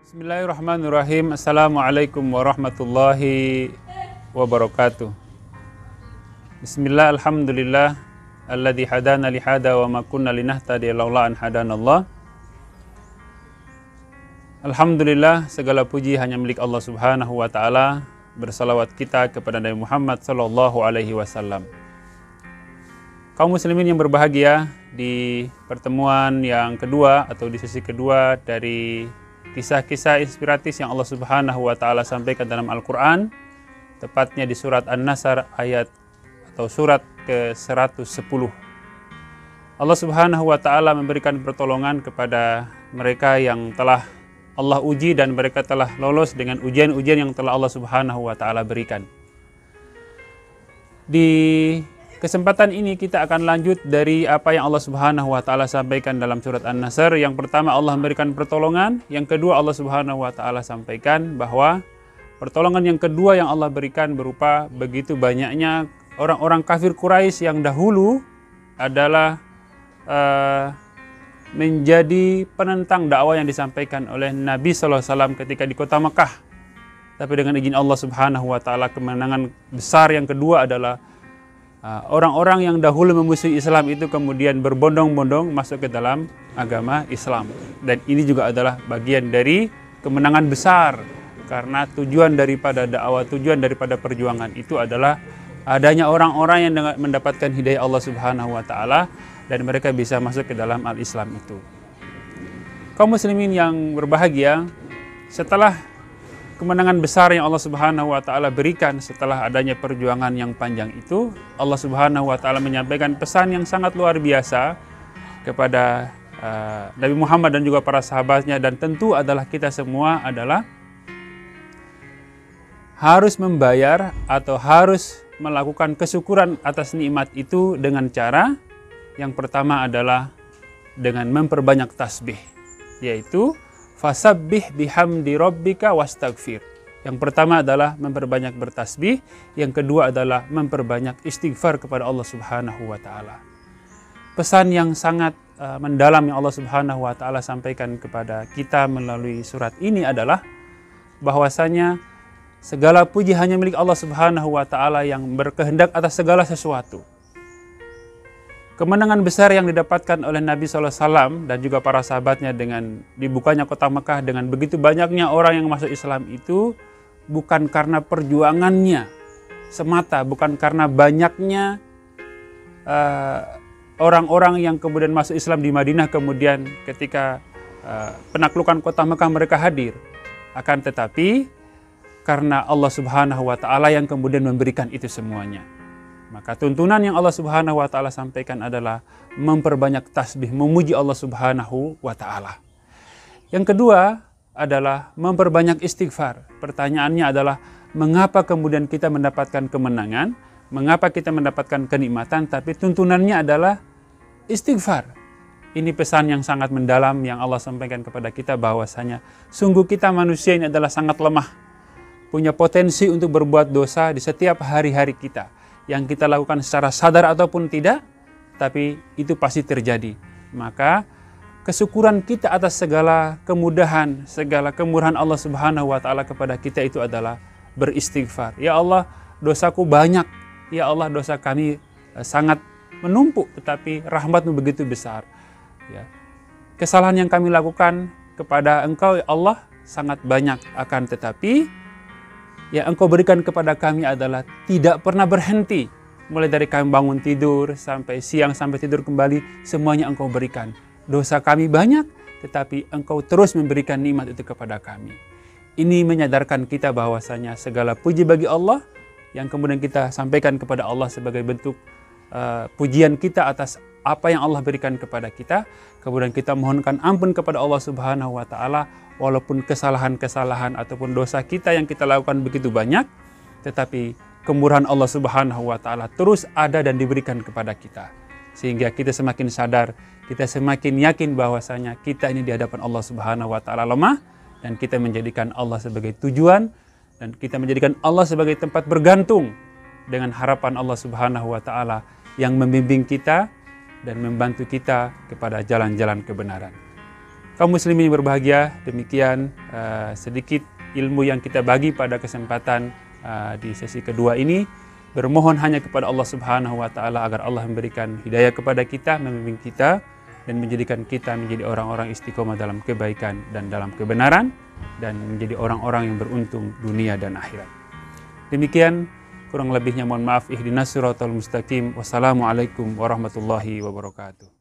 Bismillahirrahmanirrahim. Assalamualaikum warahmatullahi wabarakatuh. Bismillah, alhamdulillah alladzi hadana li hada wa ma kunna linahtadiya laula an hadanallah. Alhamdulillah, segala puji hanya milik Allah Subhanahu wa taala. Bersalawat kita kepada Nabi Muhammad sallallahu alaihi wasallam. Kaum muslimin yang berbahagia, di pertemuan yang kedua atau di sesi kedua dari kisah-kisah inspiratif yang Allah Subhanahu wa taala sampaikan dalam Al-Qur'an, tepatnya di surat An-Nasr ayat atau surat ke-110. Allah Subhanahu wa taala memberikan pertolongan kepada mereka yang telah Allah uji dan mereka telah lolos dengan ujian-ujian yang telah Allah Subhanahu wa taala berikan. Di kesempatan ini kita akan lanjut dari apa yang Allah Subhanahu wa taala sampaikan dalam surat An-Nasr. Yang pertama, Allah memberikan pertolongan. Yang kedua, Allah Subhanahu wa taala sampaikan bahwa pertolongan yang kedua yang Allah berikan berupa begitu banyaknya orang-orang kafir Quraisy yang dahulu adalah menjadi penentang dakwah yang disampaikan oleh Nabi sallallahu alaihi wasallam ketika di kota Mekah. Tapi dengan izin Allah Subhanahu wa taala, kemenangan besar yang kedua adalah orang-orang yang dahulu memusuhi Islam itu kemudian berbondong-bondong masuk ke dalam agama Islam. Dan ini juga adalah bagian dari kemenangan besar, karena tujuan daripada dakwah, tujuan daripada perjuangan itu adalah adanya orang-orang yang mendapatkan hidayah Allah Subhanahu wa taala dan mereka bisa masuk ke dalam al-Islam itu. Kaum muslimin yang berbahagia, setelah kemenangan besar yang Allah Subhanahu wa taala berikan setelah adanya perjuangan yang panjang itu, Allah Subhanahu wa taala menyampaikan pesan yang sangat luar biasa kepada Nabi Muhammad dan juga para sahabatnya, dan tentu adalah kita semua adalah harus membayar atau harus melakukan kesyukuran atas nikmat itu dengan cara yang pertama adalah dengan memperbanyak tasbih, yaitu fasabbih bihamdi rabbika wastaghfir. Yang pertama adalah memperbanyak bertasbih, yang kedua adalah memperbanyak istighfar kepada Allah Subhanahu wa taala. Pesan yang sangat mendalam yang Allah Subhanahu wa taala sampaikan kepada kita melalui surat ini adalah bahwasanya segala puji hanya milik Allah Subhanahu wa taala yang berkehendak atas segala sesuatu. Kemenangan besar yang didapatkan oleh Nabi SAW dan juga para sahabatnya dengan dibukanya kota Mekah dengan begitu banyaknya orang yang masuk Islam itu bukan karena perjuangannya semata, bukan karena banyaknya orang-orang yang kemudian masuk Islam di Madinah kemudian ketika penaklukan kota Mekah mereka hadir, akan tetapi karena Allah Subhanahu wa taala yang kemudian memberikan itu semuanya. Maka tuntunan yang Allah Subhanahu wa taala sampaikan adalah memperbanyak tasbih, memuji Allah Subhanahu wa taala. Yang kedua adalah memperbanyak istighfar. Pertanyaannya adalah mengapa kemudian kita mendapatkan kemenangan, mengapa kita mendapatkan kenikmatan, tapi tuntunannya adalah istighfar. Ini pesan yang sangat mendalam yang Allah sampaikan kepada kita bahwasanya sungguh kita manusia ini adalah sangat lemah, punya potensi untuk berbuat dosa di setiap hari-hari kita. Yang kita lakukan secara sadar ataupun tidak, tapi itu pasti terjadi. Maka kesyukuran kita atas segala kemudahan, segala kemurahan Allah Subhanahu wa taala kepada kita itu adalah beristighfar. Ya Allah, dosaku banyak. Ya Allah, dosa kami sangat menumpuk, tetapi rahmat-Mu begitu besar. Ya. Kesalahan yang kami lakukan kepada Engkau, ya Allah, sangat banyak, akan tetapi yang Engkau berikan kepada kami adalah tidak pernah berhenti. Mulai dari kami bangun tidur, sampai siang, sampai tidur kembali, semuanya Engkau berikan. Dosa kami banyak, tetapi Engkau terus memberikan nikmat itu kepada kami. Ini menyadarkan kita bahwasanya segala puji bagi Allah, yang kemudian kita sampaikan kepada Allah sebagai bentuk pujian kita atas apa yang Allah berikan kepada kita. Kemudian kita mohonkan ampun kepada Allah Subhanahu wa taala, walaupun kesalahan-kesalahan ataupun dosa kita yang kita lakukan begitu banyak, tetapi kemurahan Allah Subhanahu wa taala terus ada dan diberikan kepada kita. Sehingga kita semakin sadar, kita semakin yakin bahwasanya kita ini di hadapan Allah Subhanahu wa taala lemah, dan kita menjadikan Allah sebagai tujuan, dan kita menjadikan Allah sebagai tempat bergantung dengan harapan Allah Subhanahu wa taala yang membimbing kita dan membantu kita kepada jalan-jalan kebenaran. Kaum muslimin yang berbahagia, demikian sedikit ilmu yang kita bagi pada kesempatan di sesi kedua ini. Bermohon hanya kepada Allah Subhanahu wa Ta'ala agar Allah memberikan hidayah kepada kita, membimbing kita, dan menjadikan kita menjadi orang-orang istiqomah dalam kebaikan dan dalam kebenaran, dan menjadi orang-orang yang beruntung dunia dan akhirat. Demikian, kurang lebihnya mohon maaf. Ihdinas siratal mustaqim. Wassalamualaikum warahmatullahi wabarakatuh.